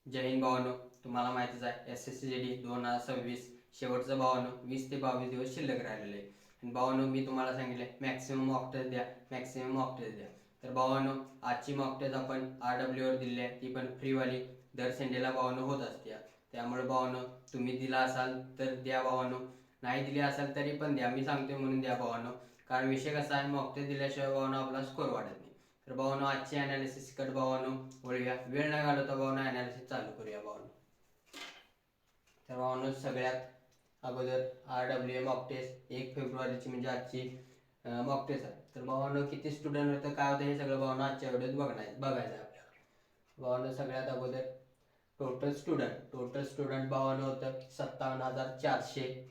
जय हिंद भावानो. तुम्हाला माहितीच आहे SSCGD 2026 शेवटचं भावानो 20 ते 22 दिवस शिल्लक राहिलेले आहे. आणि भावानो मी तुम्हाला सांगितले मॅक्सिमम मॉक टेस्ट द्या, मॅक्सिमम मॉक टेस्ट द्या. तर भावानो आजची मॉक टेस्ट आपण RW वर दिली आहे, ती पण फ्रीवाली दर संडेला भावानो होत असते. त्यामुळे भावानो तुम्ही दिला असाल तर द्या भावानो, नाही दिली असाल तरी पण द्या. मी सांगतोय म्हणून द्या भावानो, कारण विषय कसा आहे, मॉक टेस्ट दिल्याशिवाय भावानो आपला स्कोर वाढत नाही. तर भावानो आजची अनालिसिस कट भावानो वळूया, वेळ न घालवता भावानो अनालिसिस चालू करूया भावानो. तर भावानो सगळ्यात अगोदर RW मॉक टेस्ट 1 फेब्रुवारीची म्हणजे आजची मॉक टेस्ट आहे. तर भावानो किती स्टुडंट होतं, काय होतं, हे सगळं भावानो आजच्या व्हिडिओत बघायचं आहे आपल्याला. भावानो सगळ्यात अगोदर टोटल स्टुडंट भावानो होतं 57,400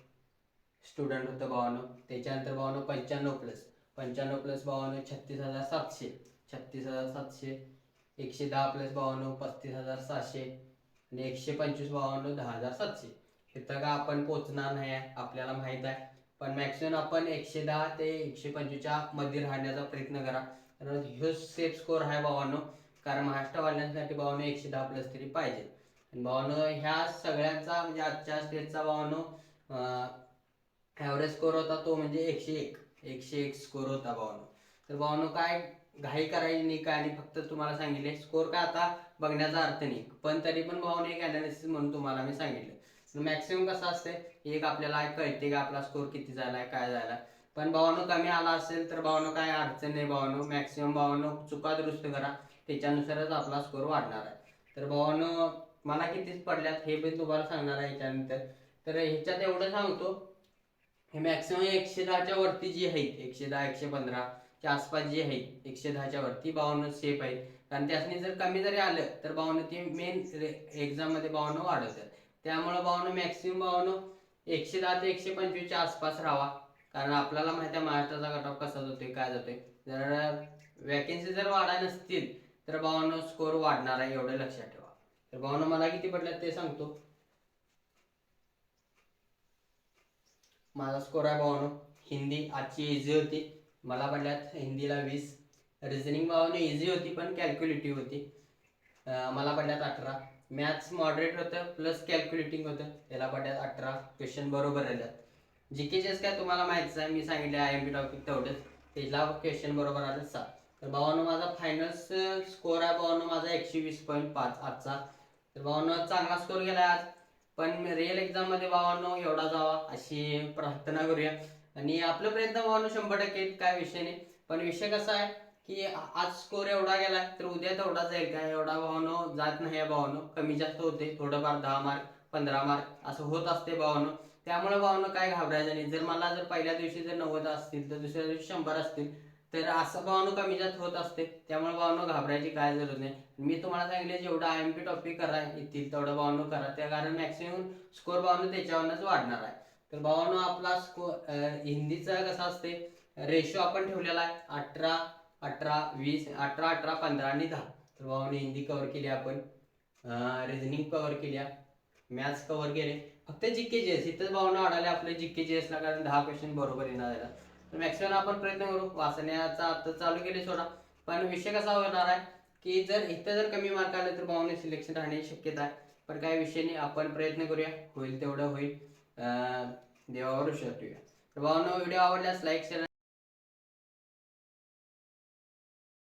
स्टुडंट होतं भावानो. त्याच्यानंतर भावानो 95 प्लस भावानो 36,700, 110 प्लस भावानो 35,600 आणि 125 भावानो 10,700. इथं का आपण पोचणार नाही आहे आपल्याला माहित आहे, पण मॅक्सिमम आपण 110 ते 125च्या मध्ये राहण्याचा प्रयत्न करा, कारण ह्यो सेफ स्कोर आहे भावानो. कारण महाराष्ट्रवाल्यांसाठी भावानो 110 प्लस तरी पाहिजे. आणि भावानो ह्या सगळ्यांचा म्हणजे आजच्या स्टेजचा भावानो ॲव्हरेज स्कोर होता तो म्हणजे 101 स्कोर होता भावानो. तर भावानो काय घाई करायची नाही काय, आणि फक्त तुम्हाला सांगितले स्कोर काय आता बघण्याचा अर्थ नाही, पण तरी पण भावानो एक अनालिसिस म्हणून तुम्हाला मी सांगितलं. मॅक्सिमम कसं असते, एक आपल्याला कळते की आपला स्कोर किती झालाय काय झाला. पण भावानो कमी आला असेल तर भावानो काय अडचण नाही भावानो, मॅक्सिमम भावानो चुका दुरुस्त करा, त्याच्यानुसारच आपला स्कोर वाढणार आहे. तर भावानो मला कितीच पडल्यात हे पण तुम्हाला सांगणार आहे याच्यानंतर. तर ह्याच्यात एवढं सांगतो, हे मॅक्सिमम 110च्या वरती जी आहेत, 110 115च्या आसपास जी आहेत, 110च्या वरती भावानो सेफ आहेत. कारण त्यासनी जर कमी जरी आलं तर भावानो ती मेन एक्झाम मध्ये भावानो वाढवतात. त्यामुळे भावानो मॅक्सिमम भावानो 110 ते 125च्या आसपास राहा, कारण आपल्याला माहिती आहे महाराष्ट्राचा कट ऑफ कसा जातोय काय जातोय. जर वॅकन्सी जर वाढाय नसतील तर भावानो स्कोर वाढणार आहे, एवढं लक्षात ठेवा. तर भावानो मला किती पडल्यात ते सांगतो. माझा स्कोर आहे भावानो, हिंदी आजची इझी होती, मला पडल्यात हिंदीला 20. रिझनिंग भावानो इझी होती पण कॅल्क्युलेटिव्ह होती, मला पडल्यात 18. मॅथ्स मॉडरेट होतं प्लस कॅल्क्युलेटिंग होतं, त्याला पडल्यात 18. क्वेश्चन बरोबर राहिल्यात. जीकेचेच काय तुम्हाला माहितीच आहे, मी सांगितले IMP टॉपिक तेवढंच, त्याला क्वेश्चन बरोबर आले 7. तर भावानो माझा फायनल स्कोर आहे भावानो माझा 120.5 आजचा. तर भावानो चांगला स्कोर गेला आज, पण रिअल एक्झाम मध्ये भावानो एवढा जावा अशी प्रार्थना करूया. आणि आपलं प्रयत्न भावानो 100% काय विषय नाही, पण विषय कसा आहे की आज स्कोर एवढा गेला तर उद्या तेवढा जाईल काय, एवढा भावानो जात नाही भावानो, कमी जास्त होते थोडंफार, 10 मार्क 15 मार्क असं होत असते भावानो. त्यामुळे भावानो काय घाबरायचं नाही, जर मला जर पहिल्या दिवशी जर 90 असतील तर दुसऱ्या दिवशी 100 असतील, तर असं भावानो कमी जास्त होत असते. त्यामुळे भावानो घाबरायची काय जरूर नाही. मी तुम्हाला सांगितले जेवढा IMP टॉपिक करा येतील तेवढं भावानो करा, त्या कारण मॅक्सिमम स्कोर भावानो त्याच्यावरच वाढणार आहे. तर भावानो आपला स्कोर हिंदीचा कसा असते, रेशो आपण ठेवलेला आहे 18 18 20, 18 18 15 आणि 10. तर भावानो हिंदी कव्हर केली आपण, रिझनिंग कव्हर केल्या, मॅथ्स कव्हर केले, फक्त GKGS इथंच भावना वाढाले आपले GKGS ला, कारण 10 क्वेश्चन बरोबर येणार आहे. तर मॅक्सिमम आपण प्रयत्न करू, वाचण्याचा आता चालू केले सोडा. पण विषय कसा होणार आहे की जर इथं जर कमी मार्क आले तर भावने सिलेक्शन राहण्याची शक्यता आहे, पण काही विषय नाही, आपण प्रयत्न करूया, होईल तेवढं होईल, देवावर विश्वास ठेवूया. तर भावना व्हिडिओ आवडल्यास लाईक शेअर